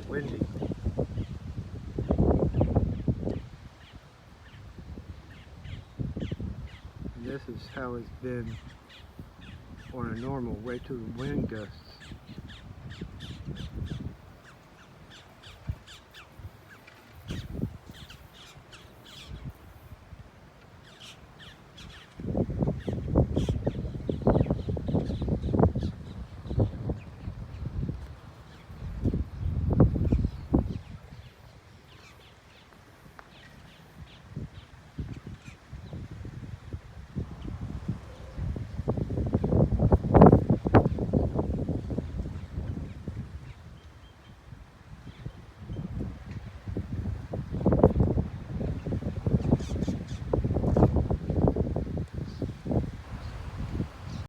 real windy. And this is how it's been on a normal. Wait till the wind gusts.